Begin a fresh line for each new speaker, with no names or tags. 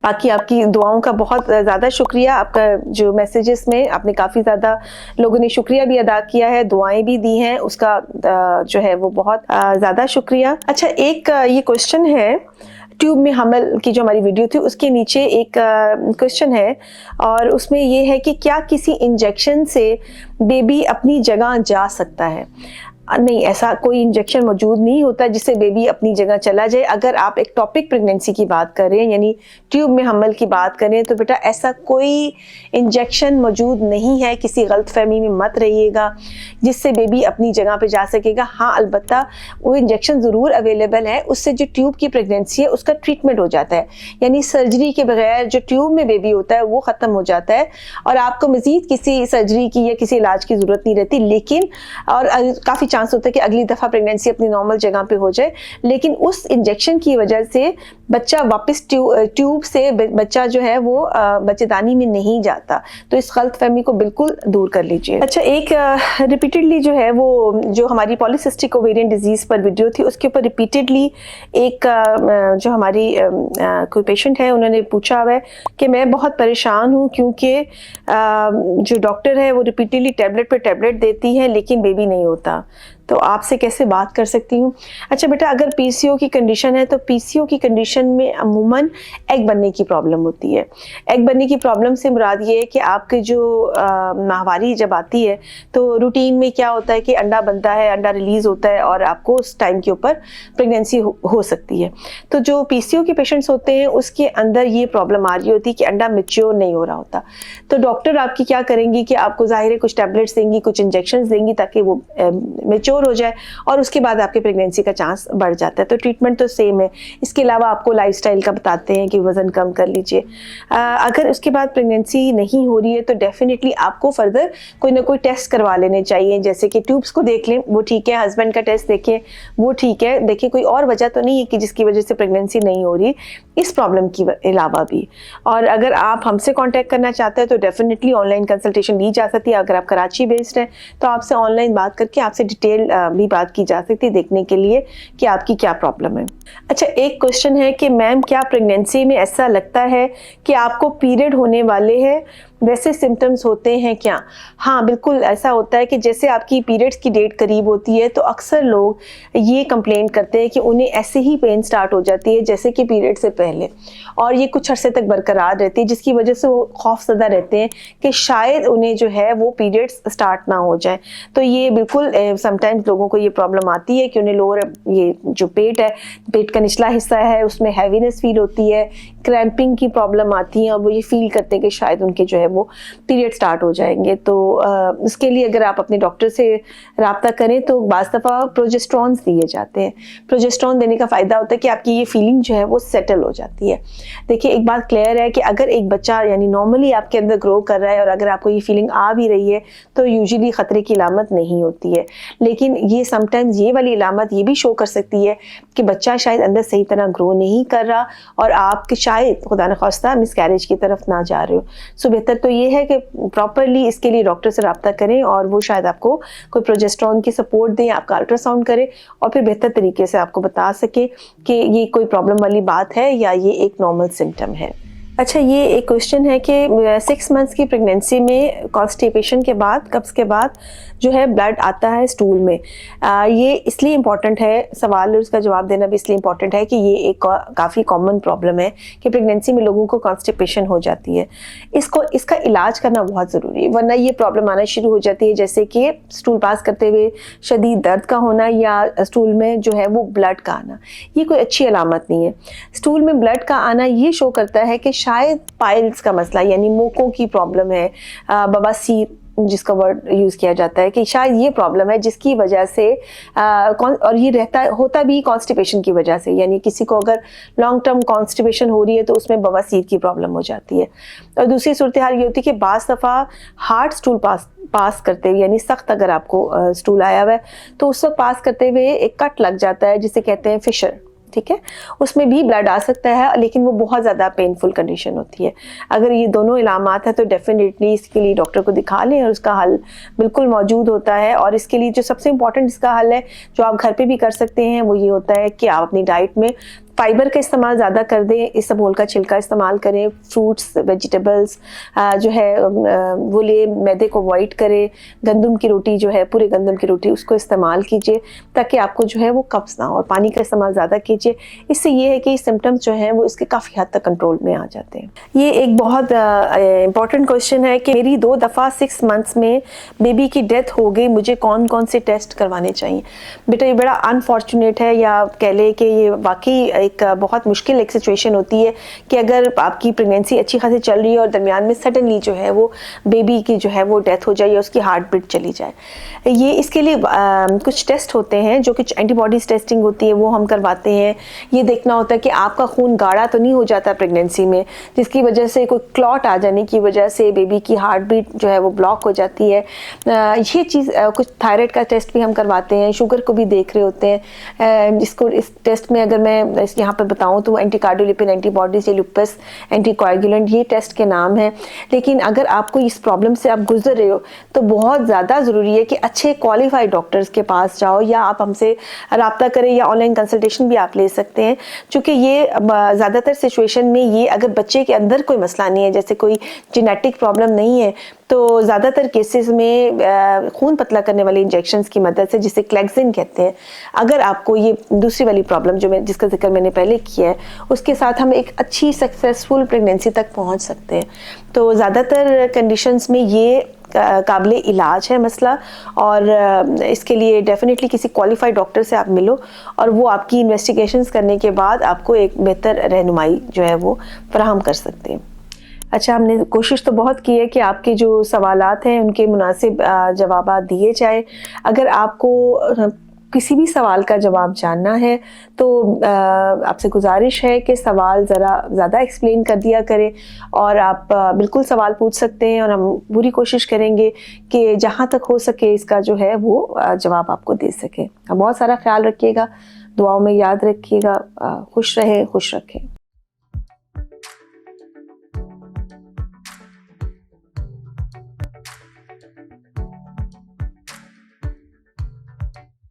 बाकी आपकी दुआओं का बहुत ज़्यादा शुक्रिया। आपका जो मैसेजेस में आपने काफ़ी ज़्यादा लोगों ने शुक्रिया भी अदा किया है, दुआएं भी दी हैं, उसका जो है वो बहुत ज़्यादा शुक्रिया। अच्छा, एक ये क्वेश्चन है, ट्यूब में हमल की जो हमारी वीडियो थी उसके नीचे एक क्वेश्चन है और उसमें ये है कि क्या किसी इंजेक्शन से बेबी अपनी जगह जा सकता है? नहीं, ऐसा कोई इंजेक्शन मौजूद नहीं होता जिससे बेबी अपनी जगह चला जाए। अगर आप एक टॉपिक प्रेगनेंसी की बात करें यानी ट्यूब में हमल की बात करें तो बेटा ऐसा कोई इंजेक्शन मौजूद नहीं है, किसी गलतफहमी में मत रहिएगा जिससे बेबी अपनी जगह पे जा सकेगा। हाँ, अलबत्ता वो इंजेक्शन ज़रूर अवेलेबल है, उससे जो ट्यूब की प्रेगनेंसी है उसका ट्रीटमेंट हो जाता है, यानी सर्जरी के बगैर जो ट्यूब में बेबी होता है वो ख़त्म हो जाता है और आपको मज़ीद किसी सर्जरी की या किसी इलाज की ज़रूरत नहीं रहती। लेकिन और काफ़ी चांस होता है कि अगली दफ़ा प्रेगनेंसी अपनी नॉर्मल जगह पे हो जाए, लेकिन उस इंजेक्शन की वजह से बच्चा वापस ट्यूब से बच्चा जो है वो बच्चेदानी में नहीं जाता। तो इस गलतफहमी को बिल्कुल दूर कर लीजिए। अच्छा, एक रिपीटेडली जो है वो जो हमारी पॉलीसिस्टिक ओवेरियन डिजीज़ पर वीडियो थी उसके ऊपर रिपीटेडली एक जो हमारी कोई पेशेंट है उन्होंने पूछा हुआ है कि मैं बहुत परेशान हूँ क्योंकि जो डॉक्टर है वो रिपीटेडली टैबलेट पर टैबलेट देती है लेकिन बेबी नहीं होता, तो आपसे कैसे बात कर सकती हूँ? अच्छा बेटा, अगर पीसीओ की कंडीशन है तो पीसीओ की कंडीशन में अमूमन एग बनने की प्रॉब्लम होती है। एग बनने की प्रॉब्लम से मुराद ये है कि आपके जो माहवारी जब आती है तो रूटीन में क्या होता है कि अंडा बनता है, अंडा रिलीज़ होता है और आपको उस टाइम के ऊपर प्रेगनेंसी हो सकती है। तो जो पीसीओ के पेशेंट्स होते हैं उसके अंदर ये प्रॉब्लम आ रही होती है कि अंडा मैच्योर नहीं हो रहा होता। तो डॉक्टर आपकी क्या करेंगी कि आपको ज़ाहिर है कुछ टैबलेट्स देंगी, कुछ इंजेक्शंस देंगी ताकि वो मैच्योर हो जाए और उसके बाद आपके प्रेगनेंसी का चांस बढ़ जाता है। तो ट्रीटमेंट तो सेम है। इसके अलावा आपको लाइफस्टाइल का बताते हैं कि वज़न कम कर लीजिए। अगर उसके बाद प्रेगनेंसी नहीं हो रही है तो डेफिनेटली आपको फर्दर कोई ना कोई टेस्ट करवा लेने चाहिए, जैसे कि ट्यूब्स को देख लें, वो ठीक है, हस्बैंड का टेस्ट देखें, वो ठीक है, देखिए कोई और वजह तो नहीं है कि जिसकी वजह से प्रेगनेंसी नहीं हो रही इस प्रॉब्लम की अलावा भी। और अगर आप हमसे कॉन्टैक्ट करना चाहते हैं तो डेफिनेटली ऑनलाइन कंसल्टेशन ली जा सकती है। अगर आप कराची बेस्ड हैं तो आपसे ऑनलाइन बात करके आपसे डिटेल भी बात की जा सकती है देखने के लिए कि आपकी क्या प्रॉब्लम है। अच्छा, एक क्वेश्चन है कि मैम क्या प्रेगनेंसी में ऐसा लगता है कि आपको पीरियड होने वाले हैं, वैसे सिम्टम्स होते हैं क्या? हाँ, बिल्कुल ऐसा होता है कि जैसे आपकी पीरियड्स की डेट करीब होती है तो अक्सर लोग ये कंप्लेंट करते हैं कि उन्हें ऐसे ही पेन स्टार्ट हो जाती है जैसे कि पीरियड से पहले, और ये कुछ अरसे तक बरकरार रहती है जिसकी वजह से वो खौफजदा रहते हैं कि शायद उन्हें जो है वो पीरियड्स स्टार्ट ना हो जाए। तो ये बिल्कुल समटाइम्स लोगों को ये प्रॉब्लम आती है कि उन्हें लोअर ये जो पेट है, पेट का निचला हिस्सा है, उसमें हैवीनेस फील होती है, क्रैम्पिंग की प्रॉब्लम आती है और वो ये फील करते हैं कि शायद उनके जो है वो पीरियड स्टार्ट हो जाएंगे। तो इसके लिए अगर आप अपने डॉक्टर से रब्ता करें तो बाज़ दफ़ा प्रोजेस्टेरॉन्स दिए जाते हैं। प्रोजेस्टेरॉन देने का फ़ायदा होता है कि आपकी ये फीलिंग जो है वो सेटल हो जाती है। देखिए, एक बात क्लियर है कि अगर एक बच्चा यानी नॉर्मली आपके अंदर ग्रो कर रहा है और अगर आपको ये फीलिंग आ भी रही है तो यूजुअली ख़तरे की अलामत नहीं होती है, लेकिन ये समटाइम्स ये वाली अलामत ये भी शो कर सकती है कि बच्चा शायद अंदर सही तरह ग्रो नहीं कर रहा और आपके शायद खुदा न खास्ता मिसकैरेज की तरफ ना जा रहे हो। सो बेहतर तो ये है कि प्रॉपरली इसके लिए डॉक्टर से रब्ता करें और वो शायद आपको कोई प्रोजेस्टेरॉन की सपोर्ट दें, आपका अल्ट्रासाउंड करें और फिर बेहतर तरीके से आपको बता सके कि ये कोई प्रॉब्लम वाली बात है या ये एक नॉर्मल सिम्टम है। अच्छा, ये एक क्वेश्चन है कि 6 मंथ्स की प्रेगनेंसी में कॉन्स्टिपेशन के बाद, कब्ज़ के बाद जो है ब्लड आता है स्टूल में। ये इसलिए इम्पॉर्टेंट है, सवाल और उसका जवाब देना भी इसलिए इम्पॉर्टेंट है कि ये एक काफ़ी कॉमन प्रॉब्लम है कि प्रेगनेंसी में लोगों को कॉन्स्टिपेशन हो जाती है। इसका इलाज करना बहुत ज़रूरी है, वरना ये प्रॉब्लम आना शुरू हो जाती है, जैसे कि स्टूल पास करते हुए शदीद दर्द का होना या स्टूल में जो है वो ब्लड का आना। ये कोई अच्छी अलामत नहीं है। स्टूल में ब्लड का आना ये शो करता है कि शायद पाइल्स का मसला यानी मोकों की प्रॉब्लम है, बवासीर जिसका वर्ड यूज़ किया जाता है कि शायद ये प्रॉब्लम है जिसकी वजह से और ये होता भी कॉन्स्टिपेशन की वजह से, यानी किसी को अगर लॉन्ग टर्म कॉन्स्टिपेशन हो रही है तो उसमें बवासीर की प्रॉब्लम हो जाती है। और दूसरी सूरत हाल ये होती है कि बाज़ दफ़ा हार्ड स्टूल पास करते हुए, यानी सख्त अगर आपको स्टूल आया हुआ है तो उस वक्त पास करते हुए एक कट लग जाता है जिसे कहते हैं फिशर, ठीक है, उसमें भी ब्लड आ सकता है, लेकिन वो बहुत ज़्यादा पेनफुल कंडीशन होती है। अगर ये दोनों इलामात है तो डेफिनेटली इसके लिए डॉक्टर को दिखा लें और उसका हल बिल्कुल मौजूद होता है। और इसके लिए जो सबसे इम्पॉर्टेंट इसका हल है जो आप घर पे भी कर सकते हैं वो ये होता है कि आप अपनी डाइट में फाइबर का इस्तेमाल ज़्यादा कर दें, इसबगोल का छिलका इस्तेमाल करें, फ्रूट्स वेजिटेबल्स जो है वो ले, मैदे को अवॉइड करें, गंदम की रोटी जो है, पूरे गंदम की रोटी उसको इस्तेमाल कीजिए ताकि आपको जो है वो कब्ज़ ना हो, और पानी का इस्तेमाल ज़्यादा कीजिए। इससे ये है कि सिम्टम्स जो हैं वो इसके काफ़ी हद तक कंट्रोल में आ जाते हैं। ये एक बहुत इंपॉर्टेंट क्वेश्चन है कि मेरी 2 दफ़ा 6 मंथ्स में बेबी की डेथ हो गई, मुझे कौन कौन से टेस्ट करवाने चाहिए? बेटा ये बड़ा अनफॉर्चुनेट है, या कह ले कि ये वाकई एक बहुत मुश्किल एक सिचुएशन होती है कि अगर आपकी प्रेगनेंसी अच्छी खासी चल रही है और दरमियान में सडनली जो है वो बेबी की जो है वो डेथ हो जाए या उसकी हार्ट बीट चली जाए। ये इसके लिए कुछ टेस्ट होते हैं, जो कुछ एंटीबॉडीज़ टेस्टिंग होती है वो हम करवाते हैं। ये देखना होता है कि आपका खून गाढ़ा तो नहीं हो जाता प्रेगनेंसी में, जिसकी वजह से कोई क्लॉट आ जाने की वजह से बेबी की हार्ट बीट जो है वो ब्लॉक हो जाती है। ये चीज़ कुछ थायराइड का टेस्ट भी हम करवाते हैं, शुगर को भी देख रहे होते हैं। जिसको इस टेस्ट में अगर मैं यहाँ पर बताऊँ तो एंटीकार्डियोलिपिन एंटीबॉडीज या लुपस एंटीकोएगुलेंट, ये टेस्ट के नाम हैं। लेकिन अगर आपको इस प्रॉब्लम से आप गुजर रहे हो तो बहुत ज़्यादा ज़रूरी है कि अच्छे क्वालिफाइड डॉक्टर्स के पास जाओ, या आप हमसे रब्ता करें, या ऑनलाइन कंसल्टेशन भी आप ले सकते हैं। चूँकि ये ज़्यादातर सिचुएशन में ये अगर बच्चे के अंदर कोई मसला नहीं है, जैसे कोई जेनेटिक प्रॉब्लम नहीं है, तो ज़्यादातर केसेस में खून पतला करने वाले इंजेक्शंस की मदद से, जिसे क्लेक्सिन कहते हैं, अगर आपको ये दूसरी वाली प्रॉब्लम जो मैं जिसका जिक्र मैंने पहले किया है उसके साथ हम एक अच्छी सक्सेसफुल प्रेगनेंसी तक पहुंच सकते हैं। तो ज़्यादातर कंडीशंस में ये काबिले इलाज है मसला, और इसके लिए डेफिनेटली किसी क्वालिफाइड डॉक्टर से आप मिलो और वो आपकी इन्वेस्टिगेशंस करने के बाद आपको एक बेहतर रहनुमाई जो है वो फराहम कर सकते हैं। अच्छा, हमने कोशिश तो बहुत की है कि आपके जो सवालात हैं उनके मुनासिब जवाबात दिए जाए। अगर आपको किसी भी सवाल का जवाब जानना है तो आपसे गुजारिश है कि सवाल ज़रा ज़्यादा एक्सप्लेन कर दिया करें, और आप बिल्कुल सवाल पूछ सकते हैं और हम पूरी कोशिश करेंगे कि जहाँ तक हो सके इसका जो है वो जवाब आपको दे सकें। बहुत सारा ख्याल रखिएगा, दुआओं में याद रखिएगा, खुश रहें, खुश रखें।